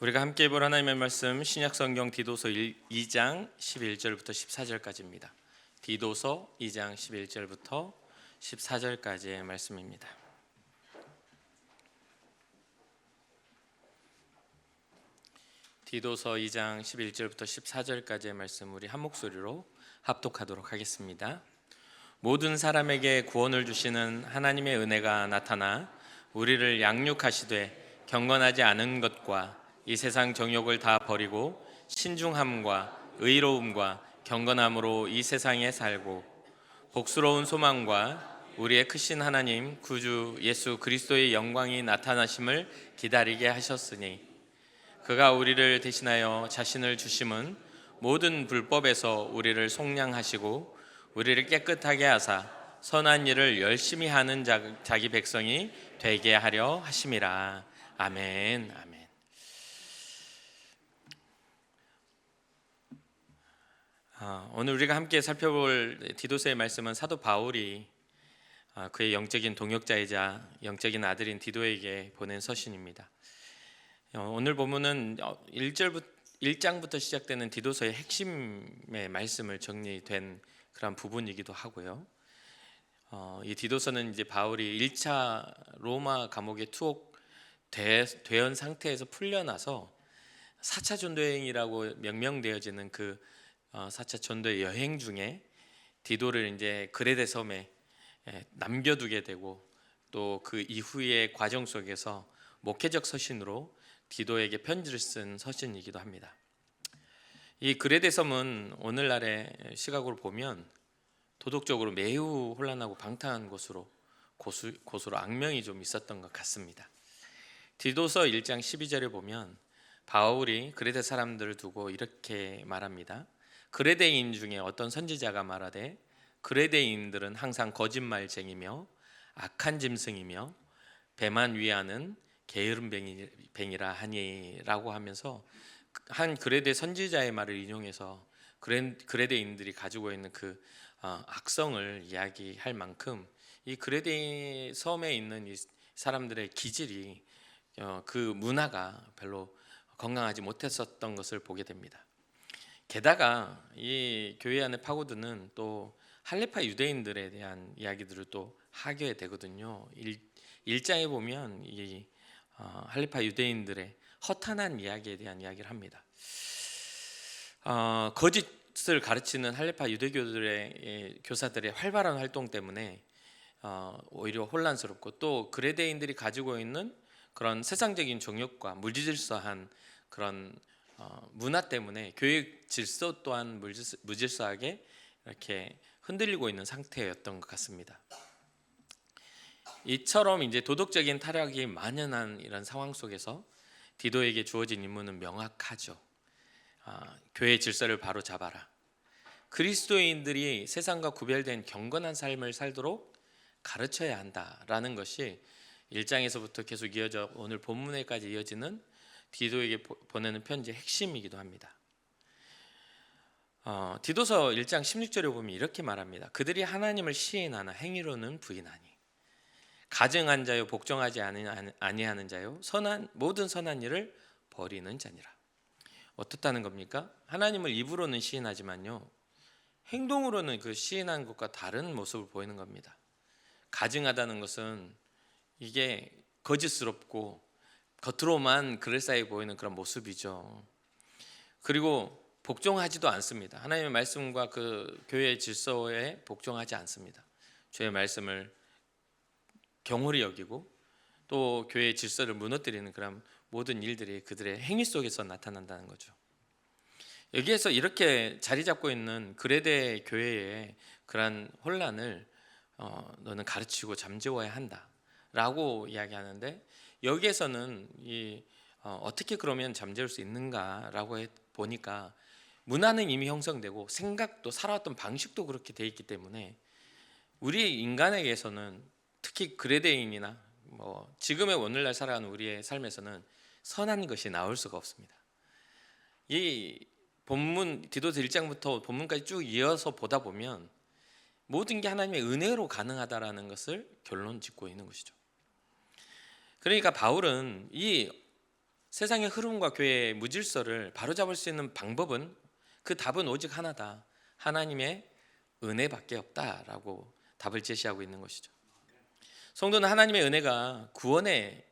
우리가 함께 볼 하나님의 말씀 신약성경 디도서 2장 11절부터 14절까지입니다. 디도서 2장 11절부터 14절까지의 말씀입니다. 디도서 2장 11절부터 14절까지의 말씀 우리 한 목소리로 합독하도록 하겠습니다. 모든 사람에게 구원을 주시는 하나님의 은혜가 나타나 우리를 양육하시되 경건하지 않은 것과 이 세상 정욕을 다 버리고 신중함과 의로움과 경건함으로 이 세상에 살고 복스러운 소망과 우리의 크신 하나님 구주 예수 그리스도의 영광이 나타나심을 기다리게 하셨으니 그가 우리를 대신하여 자신을 주심은 모든 불법에서 우리를 속량하시고 우리를 깨끗하게 하사 선한 일을 열심히 하는 자기 백성이 되게 하려 하심이라. 아멘. 아멘. 오늘 우리가 함께 살펴볼 디도서의 말씀은 사도 바울이 그의 영적인 동역자이자 영적인 아들인 디도에게 보낸 서신입니다. 오늘 본문은 1장부터 시작되는 디도서의 핵심의 말씀을 정리된 그런 부분이기도 하고요. 이 디도서는 이제 바울이 1차 로마 감옥에 투옥된 상태에서 풀려나서 4차 전도여행이라고 명명되어지는 그 4차 전도의 여행 중에 디도를 이제 그레데 섬에 남겨두게 되고 또 그 이후의 과정 속에서 목회적 서신으로 디도에게 편지를 쓴 서신이기도 합니다. 이 그레데 섬은 오늘날의 시각으로 보면 도덕적으로 매우 혼란하고 방탕한 곳으로 악명이 좀 있었던 것 같습니다. 디도서 1장 12절에 보면 바울이 그레데 사람들을 두고 이렇게 말합니다. 그레데인 중에 어떤 선지자가 말하되 그레데인들은 항상 거짓말쟁이며 악한 짐승이며 배만 위하는 게으름뱅이라 하니라고 하면서 한 그레데 선지자의 말을 인용해서 그레데인들이 가지고 있는 그 악성을 이야기할 만큼 이 그레데 섬에 있는 이 사람들의 기질이 그 문화가 별로 건강하지 못했었던 것을 보게 됩니다. 게다가 이 교회 안에 파고드는 또 할레파 유대인들에 대한 이야기들을 또 하게 되거든요. 1장에 보면 이 할레파 유대인들의 허탄한 이야기에 대한 이야기를 합니다. 거짓을 가르치는 할레파 유대교들의 교사들의 활발한 활동 때문에 오히려 혼란스럽고 또 그레데인들이 가지고 있는 그런 세상적인 정욕과 무질서한 그런 문화 때문에 교육 질서 또한 무질서하게 이렇게 흔들리고 있는 상태였던 것 같습니다. 이처럼 이제 도덕적인 타락이 만연한 이런 상황 속에서 디도에게 주어진 임무는 명확하죠. 교회 질서를 바로 잡아라. 그리스도인들이 세상과 구별된 경건한 삶을 살도록 가르쳐야 한다라는 것이 1장에서부터 계속 이어져 오늘 본문에까지 이어지는 디도에게 보내는 편지의 핵심이기도 합니다. 디도서 1장 16절에 보면 이렇게 말합니다. 그들이 하나님을 시인하나 행위로는 부인하니 가증한 자요 복종하지 아니하는 자요 모든 선한 일을 버리는 자니라. 어떻다는 겁니까? 하나님을 입으로는 시인하지만요 행동으로는 그 시인한 것과 다른 모습을 보이는 겁니다. 가증하다는 것은 이게 거짓스럽고 겉으로만 그럴싸해 보이는 그런 모습이죠. 그리고 복종하지도 않습니다. 하나님의 말씀과 그 교회의 질서에 복종하지 않습니다. 주의 말씀을 경홀히 여기고 또 교회의 질서를 무너뜨리는 그런 모든 일들이 그들의 행위 속에서 나타난다는 거죠. 여기에서 이렇게 자리 잡고 있는 그레데 교회의 그러한 혼란을 너는 가르치고 잠재워야 한다라고 이야기하는데 여기에서는 어떻게 그러면 잠재울 수 있는가라고 보니까 문화는 이미 형성되고 생각도 살아왔던 방식도 그렇게 돼 있기 때문에 우리 인간에게서는 특히 그레데인이나 지금의 오늘날 살아가는 우리의 삶에서는 선한 것이 나올 수가 없습니다. 이 본문 디도서 1장부터 본문까지 쭉 이어서 보다 보면 모든 게 하나님의 은혜로 가능하다라는 것을 결론 짓고 있는 것이죠. 그러니까 바울은 이 세상의 흐름과 교회의 무질서를 바로잡을 수 있는 방법은, 그 답은 오직 하나다. 하나님의 은혜밖에 없다라고 답을 제시하고 있는 것이죠. 성도는 하나님의 은혜가 구원의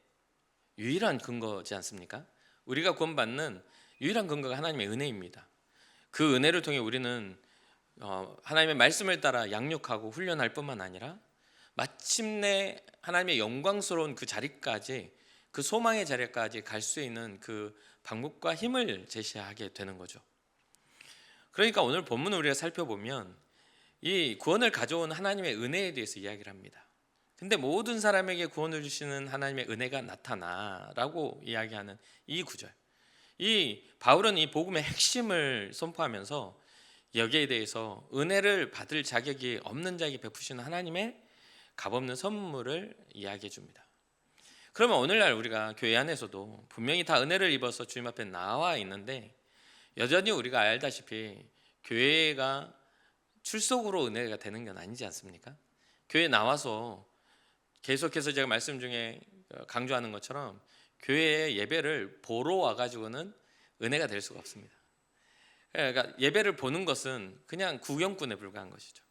유일한 근거지 않습니까? 우리가 구원받는 유일한 근거가 하나님의 은혜입니다. 그 은혜를 통해 우리는 하나님의 말씀을 따라 양육하고 훈련할 뿐만 아니라 마침내 하나님의 영광스러운 그 자리까지, 그 소망의 자리까지 갈 수 있는 그 방법과 힘을 제시하게 되는 거죠. 그러니까 오늘 본문을 우리가 살펴보면 이 구원을 가져온 하나님의 은혜에 대해서 이야기를 합니다. 근데 모든 사람에게 구원을 주시는 하나님의 은혜가 나타나라고 이야기하는 이 구절, 이 바울은 이 복음의 핵심을 선포하면서 여기에 대해서 은혜를 받을 자격이 없는 자에게 베푸시는 하나님의 값없는 선물을 이야기해 줍니다. 그러면 오늘날 우리가 교회 안에서도 분명히 다 은혜를 입어서 주님 앞에 나와 있는데, 여전히 우리가 알다시피 교회가 출석으로 은혜가 되는 건 아니지 않습니까? 교회에 나와서 계속해서 제가 말씀 중에 강조하는 것처럼 교회의 예배를 보러 와가지고는 은혜가 될 수가 없습니다. 그러니까 예배를 보는 것은 그냥 구경꾼에 불과한 것이죠.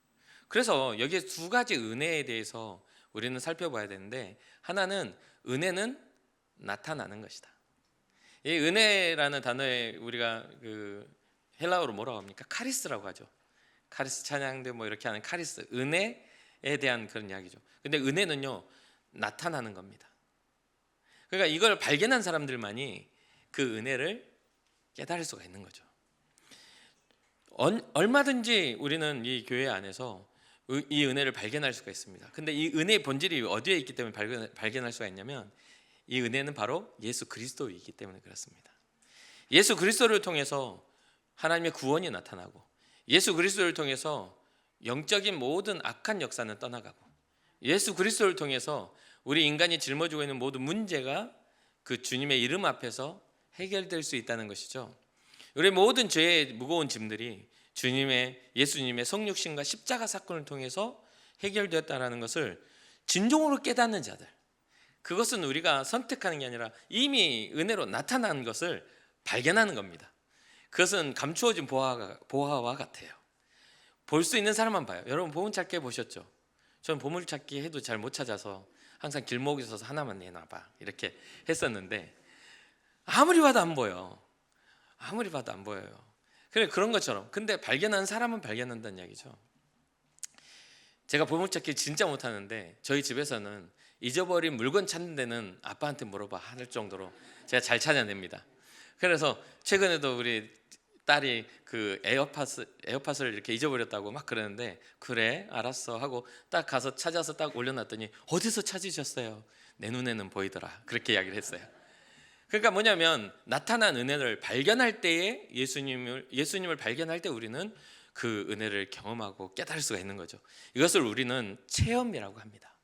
그래서 여기에 두 가지 은혜에 대해서 우리는 살펴봐야 되는데, 하나는 은혜는 나타나는 것이다. 이 은혜라는 단어에 우리가 그 헬라어로 뭐라고 합니까? 카리스라고 하죠. 카리스 찬양대 뭐 이렇게 하는 카리스, 은혜에 대한 그런 이야기죠. 근데 은혜는요, 나타나는 겁니다. 그러니까 이걸 발견한 사람들만이 그 은혜를 깨달을 수가 있는 거죠. 얼마든지 우리는 이 교회 안에서 이 은혜를 발견할 수가 있습니다. 근데 이 은혜의 본질이 어디에 있기 때문에 발견할 수가 있냐면, 이 은혜는 바로 예수 그리스도이기 때문에 그렇습니다. 예수 그리스도를 통해서 하나님의 구원이 나타나고, 예수 그리스도를 통해서 영적인 모든 악한 역사는 떠나가고, 예수 그리스도를 통해서 우리 인간이 짊어지고 있는 모든 문제가 그 주님의 이름 앞에서 해결될 수 있다는 것이죠. 우리 모든 죄의 무거운 짐들이 예수님의 성육신과 십자가 사건을 통해서 해결되었다는 것을 진정으로 깨닫는 자들, 그것은 우리가 선택하는 게 아니라 이미 은혜로 나타난 것을 발견하는 겁니다. 그것은 감추어진 보화와 같아요. 볼 수 있는 사람만 봐요. 여러분 보물찾기 보셨죠? 저는 보물찾기 해도 잘 못 찾아서 항상 길목에 서서 하나만 내놔봐 이렇게 했었는데, 아무리 봐도 안 보여. 아무리 봐도 안 보여요. 그런 것처럼, 근데 발견한 사람은 발견한다는 이야기죠. 제가 보물찾기 진짜 못하는데 저희 집에서는 잊어버린 물건 찾는 데는 아빠한테 물어봐 할 정도로 제가 잘 찾아냅니다. 그래서 최근에도 우리 딸이 그 에어팟을 이렇게 잊어버렸다고 막 그러는데, 그래 알았어 하고 딱 가서 찾아서 딱 올려놨더니, 어디서 찾으셨어요? 내 눈에는 보이더라, 그렇게 이야기를 했어요. 그러니까 뭐냐면, 나타난 은혜를 발견할 때에 예수님을 발견할 때 우리는 그 은혜를 경험하고 깨달을 수가 있는 거죠. 이것을 우리는 체험이라고 합니다.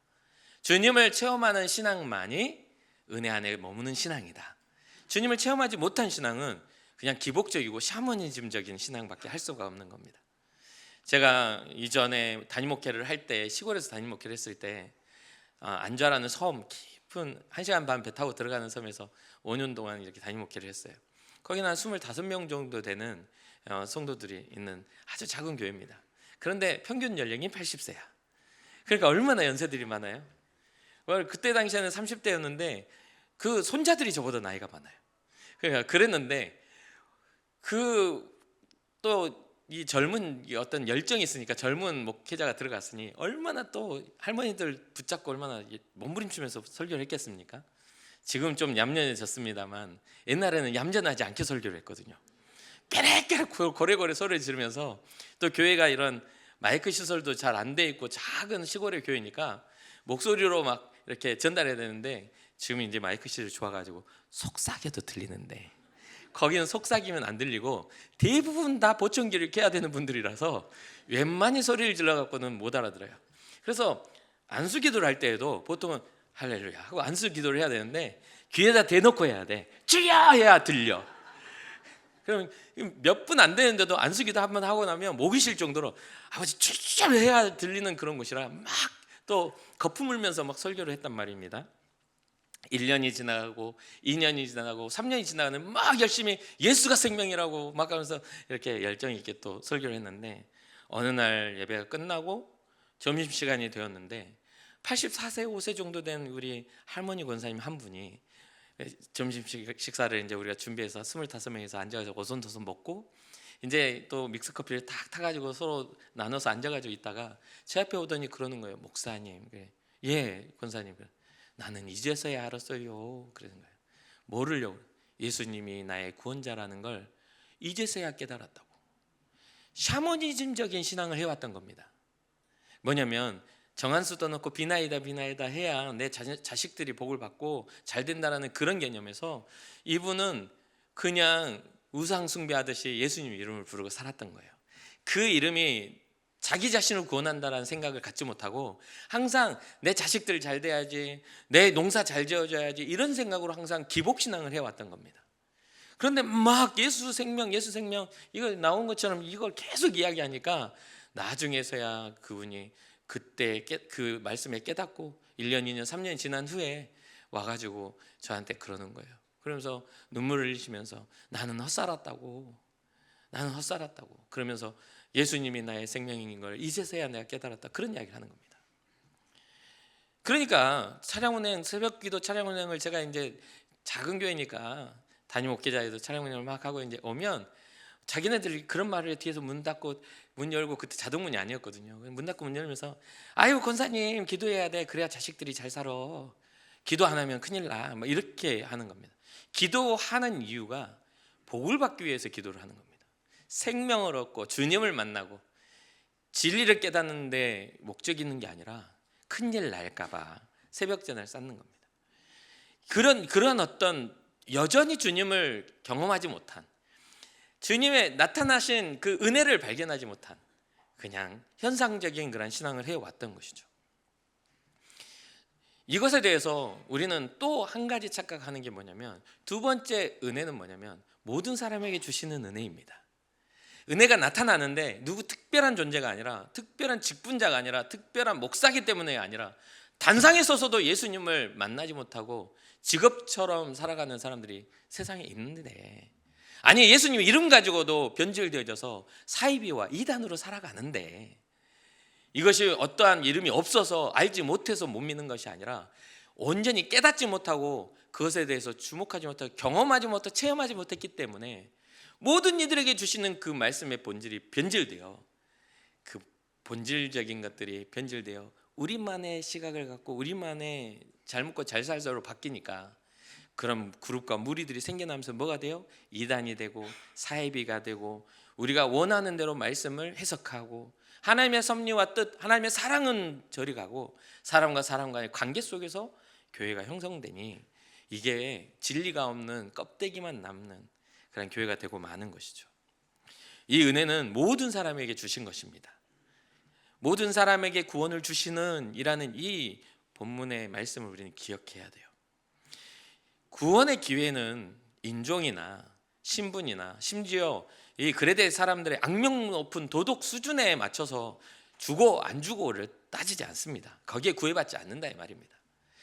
주님을 체험하는 신앙만이 은혜 안에 머무는 신앙이다. 주님을 체험하지 못한 신앙은 그냥 기복적이고 샤머니즘적인 신앙밖에 할 수가 없는 겁니다. 제가 이전에 담임 목회를 할 때, 시골에서 담임 목회를 했을 때 안좌라는 섬, 깊은 1시간 반 배 타고 들어가는 섬에서 5년 동안 이렇게 담임 목회를 했어요. 거기는 한 25명 정도 되는 성도들이 있는 아주 작은 교회입니다. 그런데 평균 연령이 80세야. 그러니까 얼마나 연세들이 많아요. 그때 당시에는 30대였는데 그 손자들이 저보다 나이가 많아요. 그러니까 그랬는데, 또 이 젊은 어떤 열정이 있으니까 젊은 목회자가 들어갔으니 얼마나 또 할머니들 붙잡고 얼마나 몸부림치면서 설교를 했겠습니까? 지금 좀 얌전해졌습니다만 옛날에는 얌전하지 않게 설교를 했거든요. 깨래깨래 고래고래 소리를 지르면서, 또 교회가 이런 마이크 시설도 잘 안 돼 있고 작은 시골의 교회니까 목소리로 막 이렇게 전달해야 되는데, 지금 이제 마이크 시설이 좋아가지고 속삭여도 들리는데, 거기는 속삭이면 안 들리고 대부분 다 보청기를 켜야 되는 분들이라서 웬만히 소리를 질러갖고는 못 알아들어요. 그래서 안수기도를 할 때에도 보통은 할렐루야 하고 안수기도를 해야 되는데, 귀에다 대놓고 해야 돼. 주여 해야 들려. 그럼 몇 분 안 되는데도 안수기도 한번 하고 나면 목이 쉴 정도로 아버지 주여 해야 들리는 그런 곳이라 막 또 거품 물면서 막 설교를 했단 말입니다. 1년이 지나가고 2년이 지나가고 3년이 지나가는 막 열심히 예수가 생명이라고 막 하면서 이렇게 열정 있게 또 설교를 했는데, 어느 날 예배가 끝나고 점심시간이 되었는데 84세 5세 정도 된 우리 할머니 권사님 한 분이 점심 식사를 이제 우리가 준비해서 25명이서 앉아가지고 오손도손 먹고 이제 또 믹스 커피를 탁 타가지고 서로 나눠서 앉아가지고 있다가 제 앞에 오더니 그러는 거예요. 목사님, 예 권사님, 나는 이제서야 알았어요. 그러는 거예요. 뭐를요? 예수님이 나의 구원자라는 걸 이제서야 깨달았다고. 샤머니즘적인 신앙을 해왔던 겁니다. 뭐냐면 정한수 떠놓고 비나이다 비나이다 해야 내 자식들이 복을 받고 잘 된다라는 그런 개념에서 이분은 그냥 우상 숭배하듯이 예수님 이름을 부르고 살았던 거예요. 그 이름이 자기 자신을 구원한다라는 생각을 갖지 못하고 항상 내 자식들 잘 돼야지, 내 농사 잘 지어줘야지, 이런 생각으로 항상 기복신앙을 해왔던 겁니다. 그런데 막 예수 생명 이거 나온 것처럼 이걸 계속 이야기하니까 나중에서야 그분이 그때 그 말씀에 깨닫고 1년, 2년, 3년이 지난 후에 와가지고 저한테 그러는 거예요. 그러면서 눈물을 흘리시면서 나는 헛살았다고. 그러면서 예수님이 나의 생명인 걸 이제서야 내가 깨달았다, 그런 이야기를 하는 겁니다. 그러니까 차량운행, 새벽기도 차량운행을 제가 이제 작은 교회니까 담임 목회자에도 차량운행을 막 하고 이제 오면 자기네들이 그런 말을 뒤에서 문 닫고 문 열고, 그때 자동문이 아니었거든요. 문 닫고 문 열면서 아유 권사님 기도해야 돼, 그래야 자식들이 잘 살아, 기도 안 하면 큰일 나, 뭐 이렇게 하는 겁니다. 기도하는 이유가 복을 받기 위해서 기도를 하는 겁니다. 생명을 얻고 주님을 만나고 진리를 깨닫는 데 목적이 있는 게 아니라 큰일 날까 봐 새벽전을 쌓는 겁니다. 그런 어떤 여전히 주님을 경험하지 못한, 주님의 나타나신 그 은혜를 발견하지 못한 그냥 현상적인 그런 신앙을 해왔던 것이죠. 이것에 대해서 우리는 또 한 가지 착각하는 게 뭐냐면, 두 번째 은혜는 뭐냐면 모든 사람에게 주시는 은혜입니다. 은혜가 나타나는데 누구 특별한 존재가 아니라, 특별한 직분자가 아니라, 특별한 목사기 때문에 아니라, 단상에 서서도 예수님을 만나지 못하고 직업처럼 살아가는 사람들이 세상에 있는데, 아니 예수님 이름 가지고도 변질되어져서 사이비와 이단으로 살아가는데, 이것이 어떠한 이름이 없어서 알지 못해서 못 믿는 것이 아니라 온전히 깨닫지 못하고 그것에 대해서 주목하지 못하고 경험하지 못하고 체험하지 못했기 때문에 모든 이들에게 주시는 그 말씀의 본질이 변질되어, 그 본질적인 것들이 변질되어 우리만의 시각을 갖고 우리만의 잘 먹고 잘 살자로 바뀌니까 그런 그룹과 무리들이 생겨나면서 뭐가 돼요? 이단이 되고 사이비가 되고, 우리가 원하는 대로 말씀을 해석하고 하나님의 섭리와 뜻, 하나님의 사랑은 저리 가고 사람과 사람 간의 관계 속에서 교회가 형성되니 이게 진리가 없는 껍데기만 남는 그런 교회가 되고 마는 것이죠. 이 은혜는 모든 사람에게 주신 것입니다. 모든 사람에게 구원을 주시는 이라는 이 본문의 말씀을 우리는 기억해야 돼요. 구원의 기회는 인종이나 신분이나 심지어 이 그레데 사람들의 악명 높은 도덕 수준에 맞춰서 주고 안 주고를 따지지 않습니다. 거기에 구애받지 않는다 이 말입니다.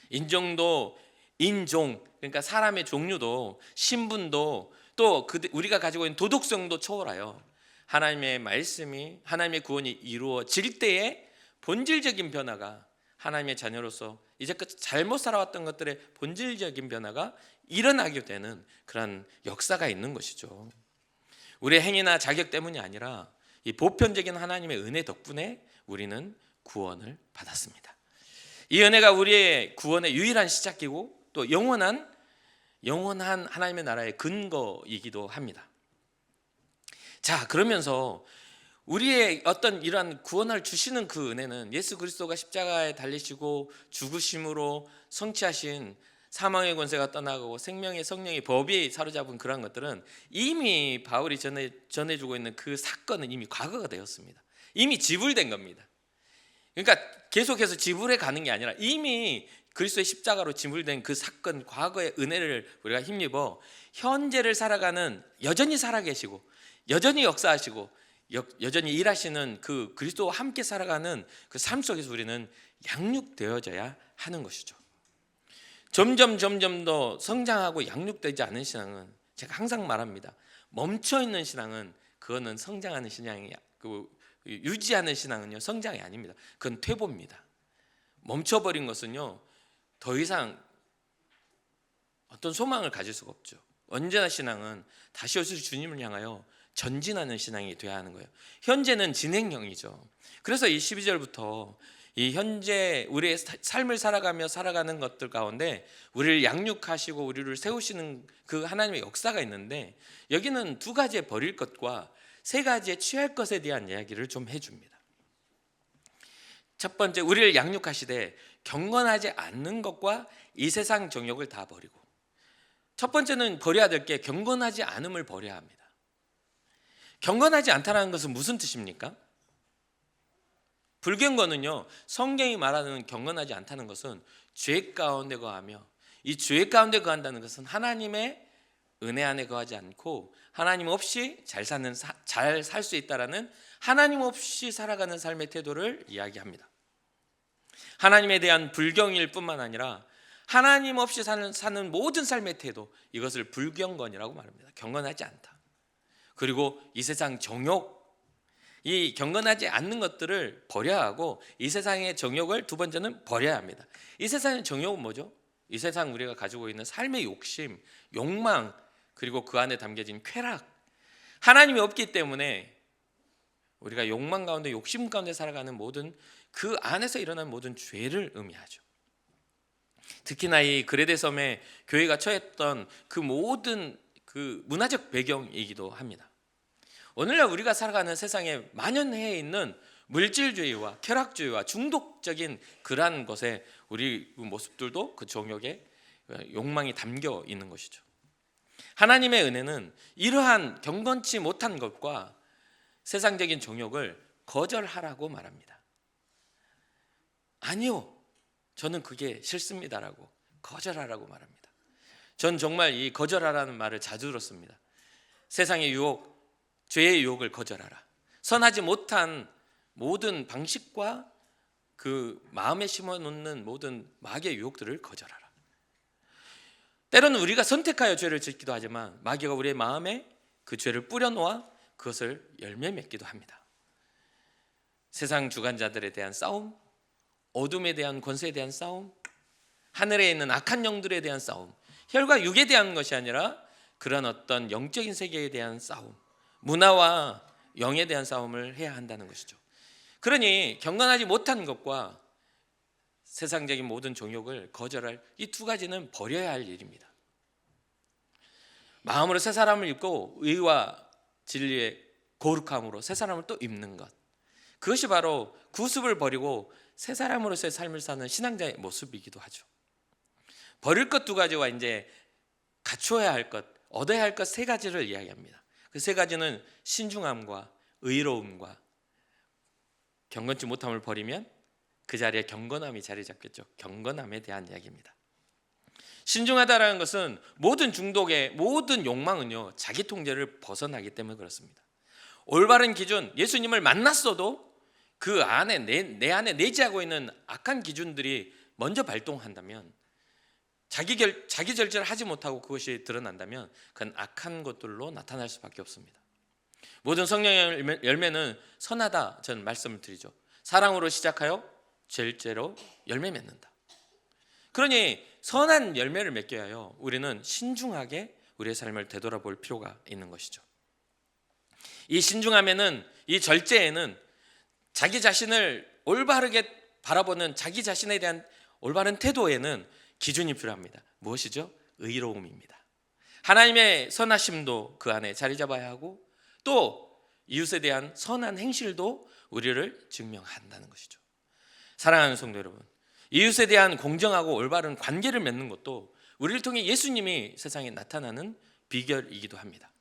인종도, 인종, 그러니까 사람의 종류도, 신분도, 또 우리가 가지고 있는 도덕성도 초월하여 하나님의 말씀이, 하나님의 구원이 이루어질 때에 본질적인 변화가, 하나님의 자녀로서 이제껏 잘못 살아왔던 것들의 본질적인 변화가 일어나게 되는 그런 역사가 있는 것이죠. 우리의 행위나 자격 때문이 아니라 이 보편적인 하나님의 은혜 덕분에 우리는 구원을 받았습니다. 이 은혜가 우리의 구원의 유일한 시작이고 또 영원한 하나님의 나라의 근거이기도 합니다. 자, 그러면서 우리의 어떤 이러한 구원을 주시는 그 은혜는 예수 그리스도가 십자가에 달리시고 죽으심으로 성취하신 사망의 권세가 떠나가고 생명의 성령의 법이 사로잡은 그러한 것들은 이미 바울이 전해주고 있는 그 사건은 이미 과거가 되었습니다. 이미 지불된 겁니다. 그러니까 계속해서 지불해 가는 게 아니라 이미 그리스도의 십자가로 지불된 그 사건, 과거의 은혜를 우리가 힘입어 현재를 살아가는, 여전히 살아계시고 여전히 역사하시고 여전히 일하시는 그 그리스도와 함께 살아가는 그 삶 속에서 우리는 양육되어져야 하는 것이죠. 점점 더 성장하고 양육되지 않은 신앙은, 제가 항상 말합니다, 멈춰 있는 신앙은 그거는 성장하는 신앙이, 유지하는 신앙은요 성장이 아닙니다. 그건 퇴보입니다. 멈춰버린 것은요 더 이상 어떤 소망을 가질 수가 없죠. 언제나 신앙은 다시 오실 주님을 향하여 전진하는 신앙이 되어야 하는 거예요. 현재는 진행형이죠. 그래서 이 12절부터 이 현재 우리의 삶을 살아가는 것들 가운데 우리를 양육하시고 우리를 세우시는 그 하나님의 역사가 있는데, 여기는 두 가지의 버릴 것과 세 가지의 취할 것에 대한 이야기를 좀 해줍니다. 첫 번째, 우리를 양육하시되 경건하지 않는 것과 이 세상 정욕을 다 버리고. 첫 번째는 버려야 될 게 경건하지 않음을 버려야 합니다. 경건하지 않다는 것은 무슨 뜻입니까? 불경건은요, 성경이 말하는 경건하지 않다는 것은 죄 가운데 거하며, 이 죄 가운데 거한다는 것은 하나님의 은혜 안에 거하지 않고 하나님 없이 잘 살 수 있다라는, 하나님 없이 살아가는 삶의 태도를 이야기합니다. 하나님에 대한 불경일 뿐만 아니라 하나님 없이 사는 모든 삶의 태도, 이것을 불경건이라고 말합니다. 경건하지 않다. 그리고 이 세상 정욕, 이 경건하지 않는 것들을 버려야 하고, 이 세상의 정욕을 두 번째는 버려야 합니다. 이 세상의 정욕은 뭐죠? 이 세상 우리가 가지고 있는 삶의 욕심, 욕망, 그리고 그 안에 담겨진 쾌락. 하나님이 없기 때문에 우리가 욕망 가운데, 욕심 가운데 살아가는 모든, 그 안에서 일어난 모든 죄를 의미하죠. 특히나 이 그레데 섬에 교회가 처했던 그 모든 그 문화적 배경이기도 합니다. 오늘날 우리가 살아가는 세상에 만연해 있는 물질주의와 쾌락주의와 중독적인 그러한 것에 우리 모습들도 그 정욕의 욕망이 담겨 있는 것이죠. 하나님의 은혜는 이러한 경건치 못한 것과 세상적인 정욕을 거절하라고 말합니다. 아니요, 저는 그게 싫습니다라고 거절하라고 말합니다. 전 정말 이 거절하라는 말을 자주 들었습니다. 세상의 유혹, 죄의 유혹을 거절하라. 선하지 못한 모든 방식과 그 마음에 심어놓는 모든 마귀의 유혹들을 거절하라. 때로는 우리가 선택하여 죄를 짓기도 하지만 마귀가 우리의 마음에 그 죄를 뿌려놓아 그것을 열매 맺기도 합니다. 세상 주관자들에 대한 싸움, 어둠에 대한 권세에 대한 싸움, 하늘에 있는 악한 영들에 대한 싸움, 혈과 육에 대한 것이 아니라 그런 어떤 영적인 세계에 대한 싸움, 문화와 영에 대한 싸움을 해야 한다는 것이죠. 그러니 경건하지 못한 것과 세상적인 모든 정욕을 거절할 이 두 가지는 버려야 할 일입니다. 마음으로 새 사람을 입고 의와 진리의 거룩함으로 새 사람을 또 입는 것, 그것이 바로 구습을 버리고 새 사람으로서의 삶을 사는 신앙자의 모습이기도 하죠. 버릴 것 두 가지와 이제 갖추어야 할 것, 얻어야 할 것 세 가지를 이야기합니다. 그 세 가지는 신중함과 의로움과, 경건치 못함을 버리면 그 자리에 경건함이 자리 잡겠죠. 경건함에 대한 이야기입니다. 신중하다라는 것은 모든 중독의 모든 욕망은요 자기 통제를 벗어나기 때문에 그렇습니다. 올바른 기준, 예수님을 만났어도 그 안에 내 안에 내재하고 있는 악한 기준들이 먼저 발동한다면, 자기 절제를 하지 못하고 그것이 드러난다면 그건 악한 것들로 나타날 수밖에 없습니다. 모든 성령의 열매는 선하다, 저는 말씀을 드리죠. 사랑으로 시작하여 절제로 열매 맺는다. 그러니 선한 열매를 맺게 하여 우리는 신중하게 우리의 삶을 되돌아볼 필요가 있는 것이죠. 이 신중함에는, 이 절제에는 자기 자신을 올바르게 바라보는 자기 자신에 대한 올바른 태도에는 기준이 필요합니다. 무엇이죠? 의로움입니다. 하나님의 선하심도 그 안에 자리 잡아야 하고, 또 이웃에 대한 선한 행실도 우리를 증명한다는 것이죠. 사랑하는 성도 여러분, 이웃에 대한 공정하고 올바른 관계를 맺는 것도 우리를 통해 예수님이 세상에 나타나는 비결이기도 합니다.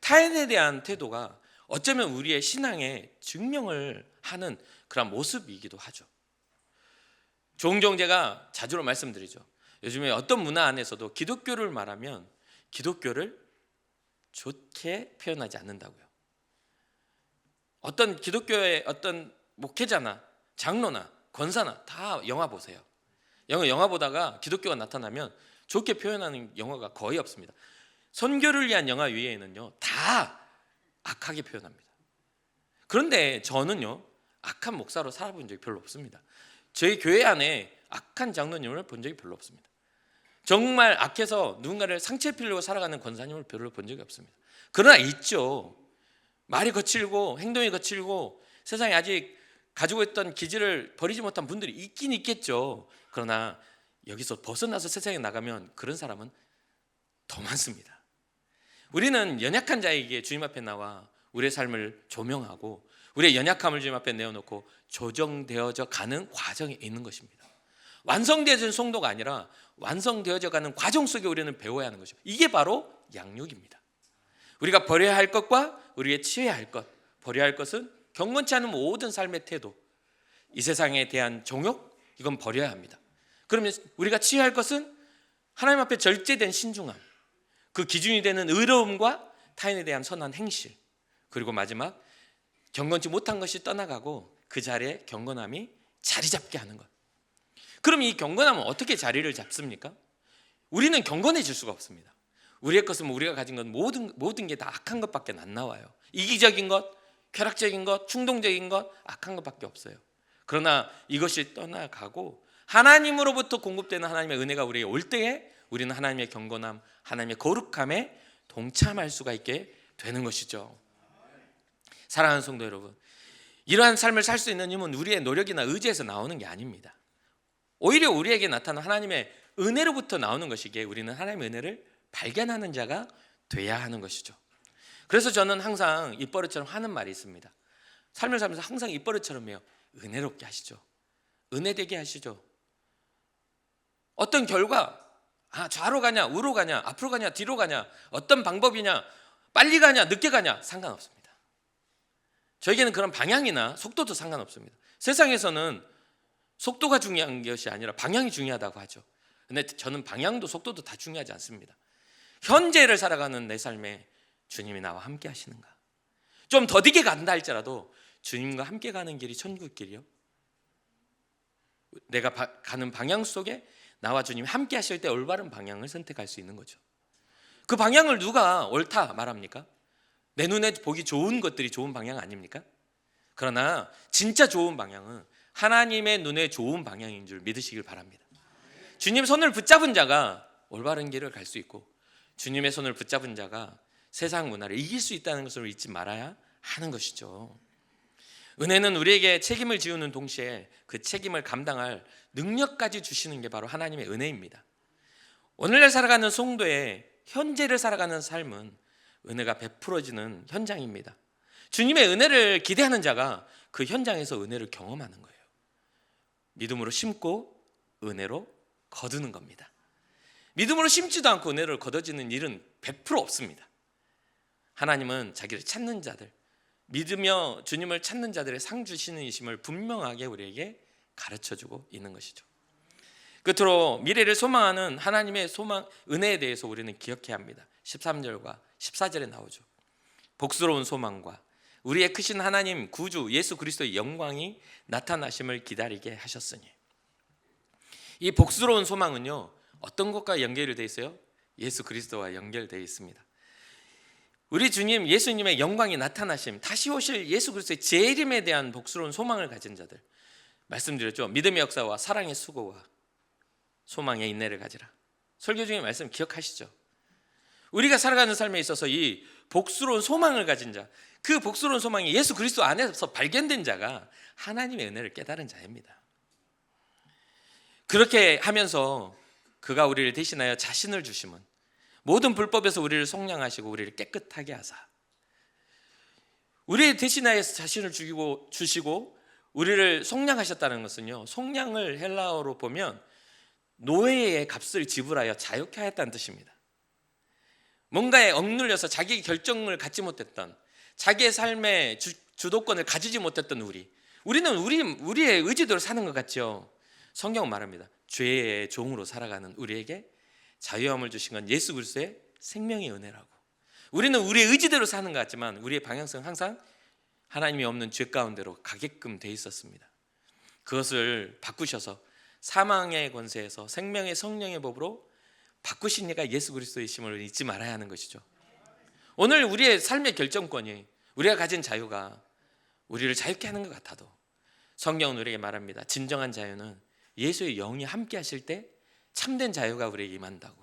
타인에 대한 태도가 어쩌면 우리의 신앙의 증명을 하는 그런 모습이기도 하죠. 종종 제가 자주로 말씀드리죠. 요즘에 어떤 문화 안에서도 기독교를 말하면 기독교를 좋게 표현하지 않는다고요. 어떤 기독교의 어떤 목회자나 장로나 권사나 다 영화 보세요. 영화 보다가 기독교가 나타나면 좋게 표현하는 영화가 거의 없습니다. 선교를 위한 영화 위에는요 다 악하게 표현합니다. 그런데 저는요 악한 목사로 살아본 적이 별로 없습니다. 저희 교회 안에 악한 장로님을 본 적이 별로 없습니다. 정말 악해서 누군가를 상처 입히려고 살아가는 권사님을 별로 본 적이 없습니다. 그러나 있죠. 말이 거칠고 행동이 거칠고 세상에 아직 가지고 있던 기질을 버리지 못한 분들이 있긴 있겠죠. 그러나 여기서 벗어나서 세상에 나가면 그런 사람은 더 많습니다. 우리는 연약한 자에게 주님 앞에 나와 우리의 삶을 조명하고 우리의 연약함을 주님 앞에 내어놓고 조정되어져 가는 과정에 있는 것입니다. 완성되어진 성도가 아니라 완성되어져 가는 과정 속에 우리는 배워야 하는 것이죠. 이게 바로 양육입니다. 우리가 버려야 할 것과 우리가 취해야 할 것, 버려야 할 것은 경건치 않은 모든 삶의 태도, 이 세상에 대한 정욕, 이건 버려야 합니다. 그러면 우리가 취해야 할 것은 하나님 앞에 절제된 신중함, 그 기준이 되는 의로움과 타인에 대한 선한 행실, 그리고 마지막 경건치 못한 것이 떠나가고 그 자리에 경건함이 자리 잡게 하는 것. 그럼 이 경건함은 어떻게 자리를 잡습니까? 우리는 경건해질 수가 없습니다. 우리의 것은 우리가 가진 건 모든 게 다 악한 것밖에 안 나와요. 이기적인 것, 쾌락적인 것, 충동적인 것, 악한 것밖에 없어요. 그러나 이것이 떠나가고 하나님으로부터 공급되는 하나님의 은혜가 우리에게 올 때에 우리는 하나님의 경건함, 하나님의 거룩함에 동참할 수가 있게 되는 것이죠. 사랑하는 성도 여러분, 이러한 삶을 살 수 있는 힘은 우리의 노력이나 의지에서 나오는 게 아닙니다. 오히려 우리에게 나타난 하나님의 은혜로부터 나오는 것이기에 우리는 하나님의 은혜를 발견하는 자가 돼야 하는 것이죠. 그래서 저는 항상 입버릇처럼 하는 말이 있습니다. 삶을 살면서 항상 입버릇처럼 해요. 은혜롭게 하시죠. 은혜되게 하시죠. 어떤 결과, 좌로 가냐 우로 가냐 앞으로 가냐 뒤로 가냐 어떤 방법이냐 빨리 가냐 늦게 가냐 상관없습니다. 저에게는 그런 방향이나 속도도 상관없습니다. 세상에서는 속도가 중요한 것이 아니라 방향이 중요하다고 하죠. 근데 저는 방향도 속도도 다 중요하지 않습니다. 현재를 살아가는 내 삶에 주님이 나와 함께 하시는가, 좀 더디게 간다 할지라도 주님과 함께 가는 길이 천국길이요, 내가 가는 방향 속에 나와 주님이 함께 하실 때 올바른 방향을 선택할 수 있는 거죠. 그 방향을 누가 옳다 말합니까? 내 눈에 보기 좋은 것들이 좋은 방향 아닙니까? 그러나 진짜 좋은 방향은 하나님의 눈에 좋은 방향인 줄 믿으시길 바랍니다. 주님 손을 붙잡은 자가 올바른 길을 갈 수 있고 주님의 손을 붙잡은 자가 세상 문화를 이길 수 있다는 것을 잊지 말아야 하는 것이죠. 은혜는 우리에게 책임을 지우는 동시에 그 책임을 감당할 능력까지 주시는 게 바로 하나님의 은혜입니다. 오늘날 살아가는 성도의 현재를 살아가는 삶은 은혜가 베풀어지는 현장입니다. 주님의 은혜를 기대하는 자가 그 현장에서 은혜를 경험하는 거예요. 믿음으로 심고 은혜로 거두는 겁니다. 믿음으로 심지도 않고 은혜를 거둬지는 일은 100% 없습니다. 하나님은 자기를 찾는 자들, 믿으며 주님을 찾는 자들의 상 주시는 이심을 분명하게 우리에게 가르쳐주고 있는 것이죠. 끝으로 미래를 소망하는 하나님의 소망, 은혜에 대해서 우리는 기억해야 합니다. 13절과 14절에 나오죠. 복스러운 소망과 우리의 크신 하나님 구주 예수 그리스도의 영광이 나타나심을 기다리게 하셨으니. 이 복스러운 소망은요, 어떤 것과 연결이 되어 있어요? 예수 그리스도와 연결되어 있습니다. 우리 주님 예수님의 영광이 나타나심, 다시 오실 예수 그리스도의 재림에 대한 복스러운 소망을 가진 자들, 말씀드렸죠. 믿음의 역사와 사랑의 수고와 소망의 인내를 가지라. 설교 중에 말씀 기억하시죠? 우리가 살아가는 삶에 있어서 이 복스러운 소망을 가진 자, 그 복스러운 소망이 예수 그리스도 안에서 발견된 자가 하나님의 은혜를 깨달은 자입니다. 그렇게 하면서 그가 우리를 대신하여 자신을 주심은 모든 불법에서 우리를 속량하시고 우리를 깨끗하게 하사, 우리를 대신하여 자신을 주시고 우리를 속량하셨다는 것은요, 속량을 헬라어로 보면 노예의 값을 지불하여 자유케 하였다는 뜻입니다. 뭔가에 억눌려서 자기 결정을 갖지 못했던, 자기의 삶의 주도권을 가지지 못했던 우리는 우리의 의지대로 사는 것 같죠. 성경은 말합니다. 죄의 종으로 살아가는 우리에게 자유함을 주신 건 예수 그리스도의 생명의 은혜라고. 우리는 우리의 의지대로 사는 것 같지만 우리의 방향성은 항상 하나님이 없는 죄 가운데로 가게끔 돼 있었습니다. 그것을 바꾸셔서 사망의 권세에서 생명의 성령의 법으로 바꾸신 이가 예수 그리스도이심을 잊지 말아야 하는 것이죠. 오늘 우리의 삶의 결정권이, 우리가 가진 자유가 우리를 자유케 하는 것 같아도 성경은 우리에게 말합니다. 진정한 자유는 예수의 영이 함께 하실 때 참된 자유가 우리에게 임한다고.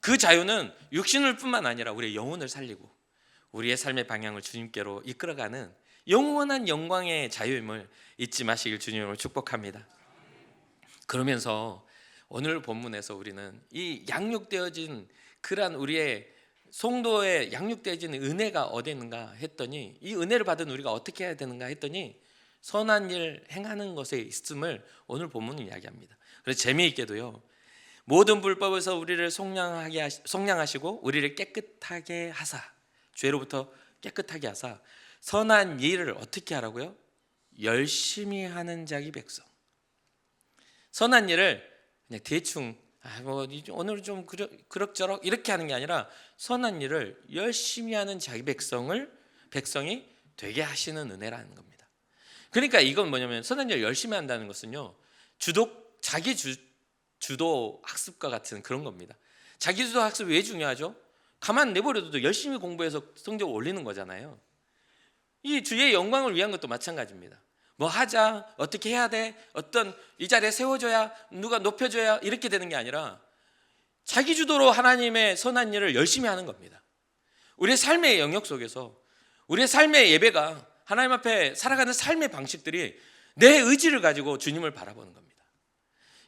그 자유는 육신을 뿐만 아니라 우리의 영혼을 살리고 우리의 삶의 방향을 주님께로 이끌어가는 영원한 영광의 자유임을 잊지 마시길 주님으로 축복합니다. 그러면서 오늘 본문에서 우리는 이 양육되어진 그러한 우리의 성도의 양육되어진 은혜가 어디 있는가 했더니, 이 은혜를 받은 우리가 어떻게 해야 되는가 했더니 선한 일 행하는 것에 있음을 오늘 본문은 이야기합니다. 그래서 재미있게도요, 모든 불법에서 우리를 속량하시고 우리를 깨끗하게 하사, 죄로부터 깨끗하게 하사 선한 일을 어떻게 하라고요? 열심히 하는 자기 백성. 선한 일을 그냥 대충 오늘 좀 그럭저럭 이렇게 하는 게 아니라 선한 일을 열심히 하는 자기 백성이 되게 하시는 은혜라는 겁니다. 그러니까 이건 뭐냐면, 선한 일을 열심히 한다는 것은요, 자기 주도 학습과 같은 그런 겁니다. 자기 주도 학습이 왜 중요하죠? 가만 내버려둬도 열심히 공부해서 성적을 올리는 거잖아요. 이 주의 영광을 위한 것도 마찬가지입니다. 뭐 하자, 어떻게 해야 돼, 어떤 이 자리에 세워줘야, 누가 높여줘야 이렇게 되는 게 아니라 자기 주도로 하나님의 선한 일을 열심히 하는 겁니다. 우리의 삶의 영역 속에서 우리의 삶의 예배가, 하나님 앞에 살아가는 삶의 방식들이 내 의지를 가지고 주님을 바라보는 겁니다.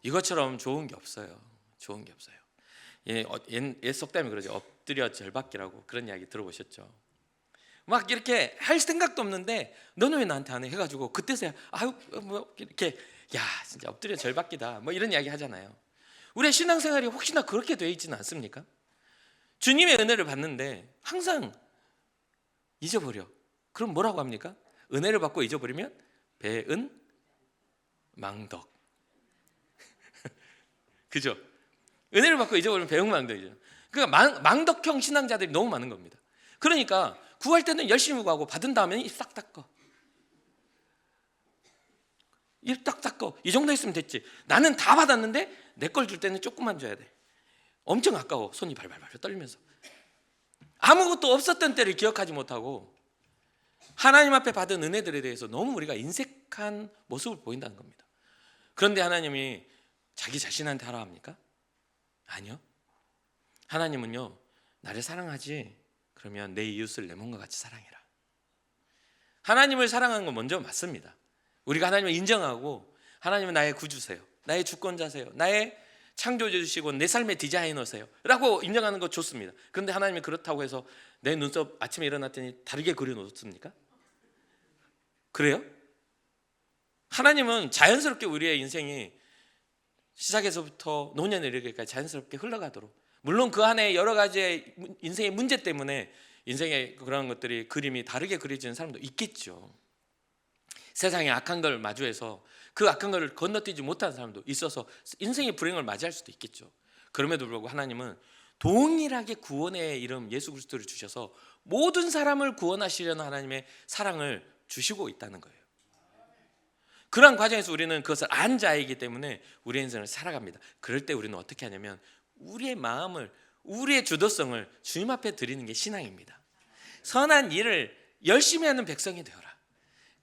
이것처럼 좋은 게 없어요. 좋은 게 없어요. 옛 속담이 그러죠. 엎드려 절받기라고. 그런 이야기 들어보셨죠? 막 이렇게 할 생각도 없는데 너는 왜 나한테 안 해? 해가지고 그때서야 뭐 이렇게 진짜 엎드려 절받기다 뭐 이런 이야기 하잖아요. 우리의 신앙생활이 혹시나 그렇게 되어 있지는 않습니까? 주님의 은혜를 받는데 항상 잊어버려. 그럼 뭐라고 합니까? 은혜를 받고 잊어버리면 배은 망덕. 그죠? 은혜를 받고 잊어버리면 배은 망덕이죠. 그러니까 망덕형 신앙자들이 너무 많은 겁니다. 그러니까 구할 때는 열심히 구하고 받은 다음에는 입 싹 닦어. 입 딱 닦어. 이 정도 했으면 됐지. 나는 다 받았는데 내 걸 줄 때는 조금만 줘야 돼. 엄청 아까워. 손이 발발발 떨리면서. 아무것도 없었던 때를 기억하지 못하고 하나님 앞에 받은 은혜들에 대해서 너무 우리가 인색한 모습을 보인다는 겁니다. 그런데 하나님이 자기 자신한테 하라 합니까? 아니요. 하나님은요, 나를 사랑하지? 그러면 내 이웃을 내 몸과 같이 사랑해라. 하나님을 사랑하는 건 먼저 맞습니다. 우리가 하나님을 인정하고 하나님은 나의 구주세요, 나의 주권자세요, 나의 창조주시고 내 삶의 디자이너세요 라고 인정하는 것 좋습니다. 그런데 하나님이 그렇다고 해서 내 눈썹 아침에 일어났더니 다르게 그려놓습니까? 그래요? 하나님은 자연스럽게 우리의 인생이 시작에서부터 노년에 이르기까지 자연스럽게 흘러가도록, 물론 그 안에 여러 가지의 인생의 문제 때문에 인생의 그런 것들이 그림이 다르게 그려지는 사람도 있겠죠. 세상에 악한 걸 마주해서 그 악한 걸 건너뛰지 못하는 사람도 있어서 인생의 불행을 맞이할 수도 있겠죠. 그럼에도 불구하고 하나님은 동일하게 구원의 이름 예수 그리스도를 주셔서 모든 사람을 구원하시려는 하나님의 사랑을 주시고 있다는 거예요. 그러한 과정에서 우리는 그것을 안 자이기 때문에 우리의 인생을 살아갑니다. 그럴 때 우리는 어떻게 하냐면 우리의 마음을, 우리의 주도성을 주님 앞에 드리는 게 신앙입니다. 선한 일을 열심히 하는 백성이 되어라.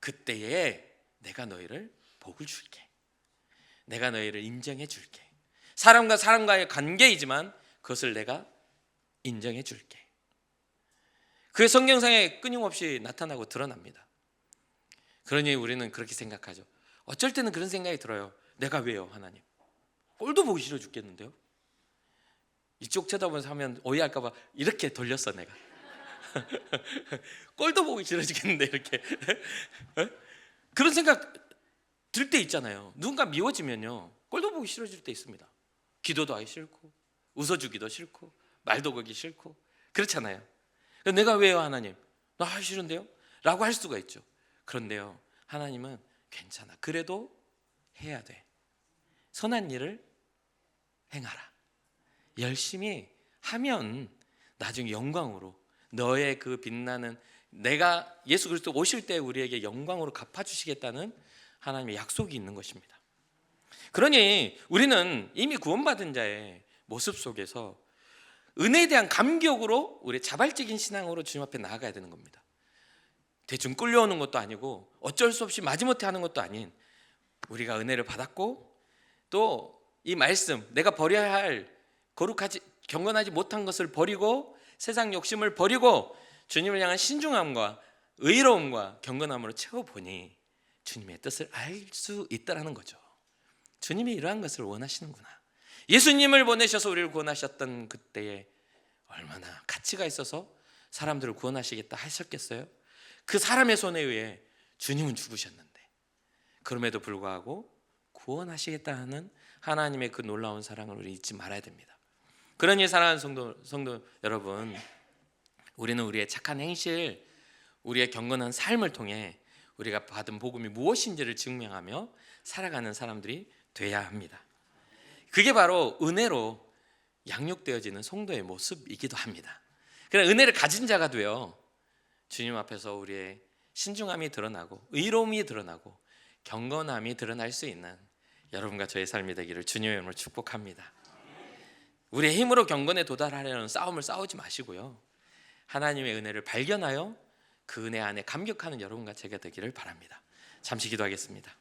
그때에 내가 너희를 복을 줄게. 내가 너희를 인정해 줄게. 사람과 사람과의 관계이지만 그것을 내가 인정해 줄게. 그게 성경상에 끊임없이 나타나고 드러납니다. 그러니 우리는 그렇게 생각하죠. 어쩔 때는 그런 생각이 들어요. 내가 왜요, 하나님? 꼴도 보기 싫어 죽겠는데요. 이쪽 쳐다보면서 하면 오해할까 봐 이렇게 돌렸어 내가. 꼴도 보기 싫어 죽겠는데 이렇게. 그런 생각 들 때 있잖아요. 누군가 미워지면요 꼴도 보기 싫어질 때 있습니다. 기도도 하기 싫고 웃어주기도 싫고 말도 걸기 싫고 그렇잖아요. 내가 왜요, 하나님? 나 하기 싫은데요? 라고 할 수가 있죠. 그런데요, 하나님은 괜찮아. 그래도 해야 돼. 선한 일을 행하라. 열심히 하면 나중에 영광으로 너의 그 빛나는, 내가 예수 그리스도 오실 때 우리에게 영광으로 갚아주시겠다는 하나님의 약속이 있는 것입니다. 그러니 우리는 이미 구원받은 자의 모습 속에서 은혜에 대한 감격으로 우리 자발적인 신앙으로 주님 앞에 나아가야 되는 겁니다. 대충 끌려오는 것도 아니고 어쩔 수 없이 마지못해 하는 것도 아닌, 우리가 은혜를 받았고 또 이 말씀, 내가 버려야 할 거룩하지 경건하지 못한 것을 버리고 세상 욕심을 버리고 주님을 향한 신중함과 의로움과 경건함으로 채워보니 주님의 뜻을 알 수 있다라는 거죠. 주님이 이러한 것을 원하시는구나. 예수님을 보내셔서 우리를 구원하셨던 그때에 얼마나 가치가 있어서 사람들을 구원하시겠다 하셨겠어요? 그 사람의 손에 의해 주님은 죽으셨는데 그럼에도 불구하고 구원하시겠다 하는 하나님의 그 놀라운 사랑을 우리 잊지 말아야 됩니다. 그러니 사랑하는 성도 여러분, 우리는 우리의 착한 행실, 우리의 경건한 삶을 통해 우리가 받은 복음이 무엇인지를 증명하며 살아가는 사람들이 돼야 합니다. 그게 바로 은혜로 양육되어지는 성도의 모습이기도 합니다. 그러나 은혜를 가진 자가 되어 주님 앞에서 우리의 신중함이 드러나고 의로움이 드러나고 경건함이 드러날 수 있는 여러분과 저의 삶이 되기를 주님의 이름으로 축복합니다. 우리의 힘으로 경건에 도달하려는 싸움을 싸우지 마시고요, 하나님의 은혜를 발견하여 그 은혜 안에 감격하는 여러분과 제가 되기를 바랍니다. 잠시 기도하겠습니다.